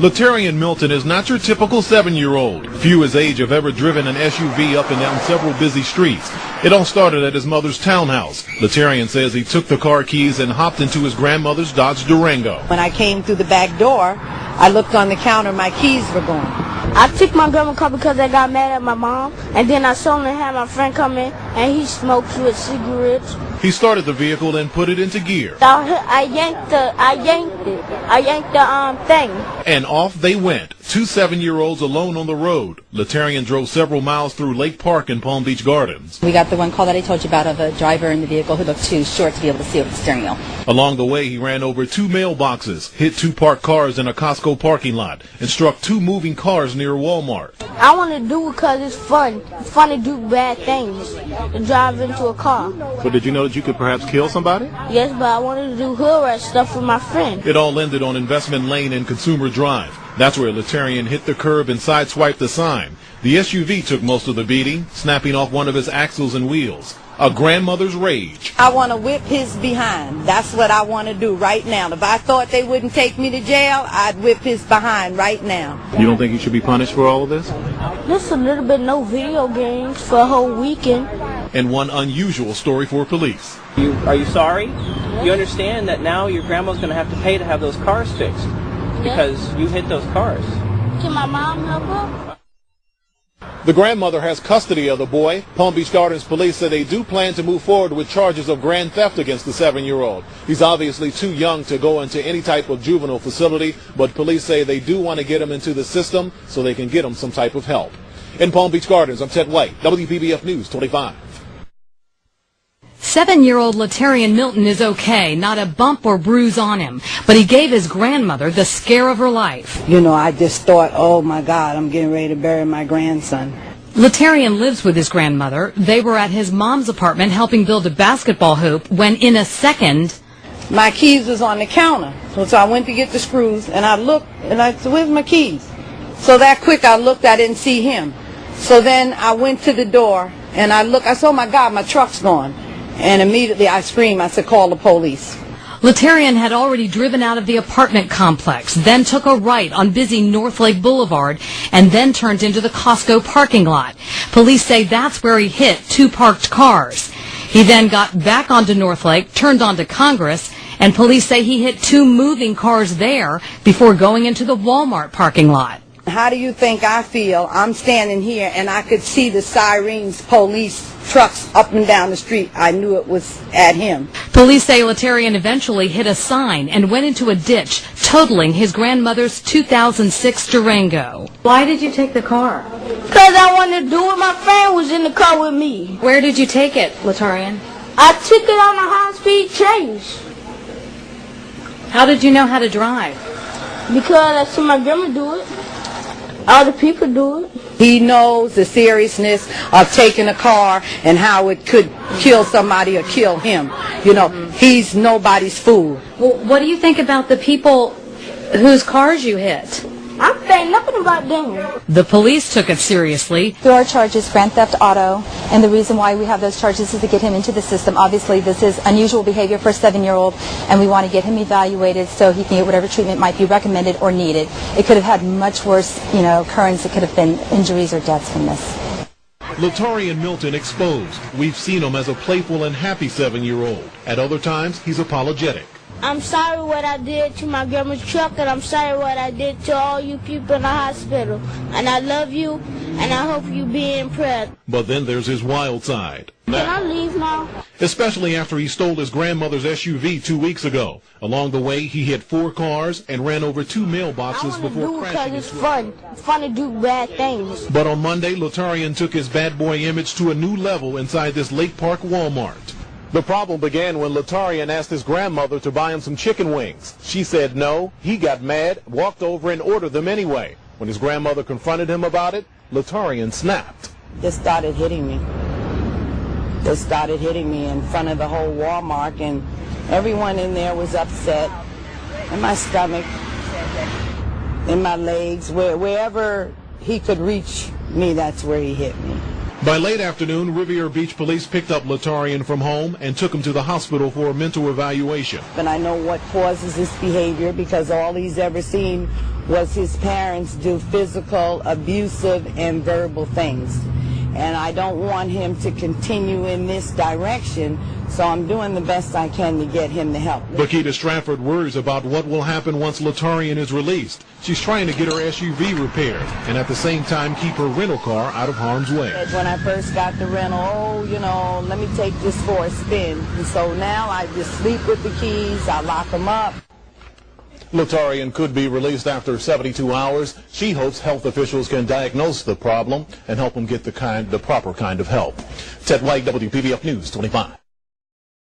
Latarian Milton is not your typical 7-year-old. Few his age have ever driven an SUV up and down several busy streets. It all started at his mother's townhouse. Latarian says he took the car keys and hopped into his grandmother's Dodge Durango. When I came through the back door, I looked on the counter, my keys were gone. I took my grandma's car because I got mad at my mom, and then I saw him and had my friend come in, and he smokes with cigarettes. He started the vehicle and put it into gear. I yanked the thing. And off they went, two 7-year-olds alone on the road. Latarian drove several miles through Lake Park in Palm Beach Gardens. We got the one call that I told you about of a driver in the vehicle who looked too short to be able to see over the steering wheel. Along the way, he ran over 2 mailboxes, hit 2 parked cars in a Costco parking lot, and struck 2 moving cars near Walmart. I want to do it because it's fun. It's fun to do bad things, to drive into a car. But did you know that you could perhaps kill somebody? Yes, but I wanted to do Hoodrat stuff with my friend. It all ended on Investment Lane and Consumer Drive. That's where Latarian hit the curb and sideswiped the sign. The SUV took most of the beating, snapping off one of his axles and wheels. A grandmother's rage. I want to whip his behind. That's what I want to do right now. If I thought they wouldn't take me to jail, I'd whip his behind right now. You don't think he should be punished for all of this? Just a little bit, no video games for a whole weekend. And one unusual story for police. Are you sorry? You understand that now your grandma's going to have to pay to have those cars fixed because you hit those cars. Can my mom help her? The grandmother has custody of the boy. Palm Beach Gardens police say they do plan to move forward with charges of grand theft against the 7-year-old. He's obviously too young to go into any type of juvenile facility, but police say they do want to get him into the system so they can get him some type of help. In Palm Beach Gardens, I'm Ted White, WPBF News 25. 7-year-old Latarian Milton is okay, not a bump or bruise on him, but he gave his grandmother the scare of her life. You know, I just thought, oh my God, I'm getting ready to bury my grandson. Latarian lives with his grandmother. They were at his mom's apartment helping build a basketball hoop when in a second, my keys was on the counter. So I went to get the screws and I looked and I said, where's my keys? So that quick I looked, I didn't see him. So then I went to the door and I said, oh my God, my truck's gone. And immediately I screamed, I said, call the police. Latarian had already driven out of the apartment complex, then took a right on busy North Lake Boulevard, and then turned into the Costco parking lot. Police say that's where he hit 2 parked cars. He then got back onto North Lake, turned onto Congress, and police say he hit 2 moving cars there before going into the Walmart parking lot. How do you think I feel? I'm standing here and I could see the sirens, police trucks up and down the street. I knew it was at him. Police say Latarian eventually hit a sign and went into a ditch, totaling his grandmother's 2006 Durango. Why did you take the car? Because I wanted to do it. My friend was in the car with me. Where did you take it, Latarian? I took it on a high-speed chase. How did you know how to drive? Because I saw my grandma do it. All the people do it. He knows the seriousness of taking a car and how it could kill somebody or kill him. You know, he's nobody's fool. Well, what do you think about the people whose cars you hit? I'm saying nothing about them. The police took it seriously. There are charges, grand theft auto, and the reason why we have those charges is to get him into the system. Obviously, this is unusual behavior for a 7-year-old, and we want to get him evaluated so he can get whatever treatment might be recommended or needed. It could have had much worse, occurrence. It could have been injuries or deaths from this. Latarian Milton exposed. We've seen him as a playful and happy 7-year-old. At other times, he's apologetic. I'm sorry what I did to my grandma's truck, and I'm sorry what I did to all you people in the hospital. And I love you, and I hope you be in prayer. But then there's his wild side. Can I leave now? Especially after he stole his grandmother's SUV 2 weeks ago. Along the way, he hit 4 cars and ran over 2 mailboxes before crashing. It's fun. It's fun to do bad things. But on Monday, Latarian took his bad boy image to a new level inside this Lake Park Walmart. The problem began when Latarian asked his grandmother to buy him some chicken wings. She said no. He got mad, walked over and ordered them anyway. When his grandmother confronted him about it, Latarian snapped. Just started hitting me. Just started hitting me in front of the whole Walmart, and everyone in there was upset. In my stomach, in my legs, wherever he could reach me, that's where he hit me. By late afternoon, Riviera Beach police picked up Latarian from home and took him to the hospital for a mental evaluation. And I know what causes this behavior because all he's ever seen was his parents do physical, abusive, and verbal things. And I don't want him to continue in this direction, so I'm doing the best I can to get him the help. Bakita Stratford worries about what will happen once Latarian is released. She's trying to get her SUV repaired and at the same time keep her rental car out of harm's way. When I first got the rental, let me take this for a spin. And so now I just sleep with the keys, I lock them up. Latarian could be released after 72 hours. She hopes health officials can diagnose the problem and help him get the proper kind of help. Ted White, WPBF News 25.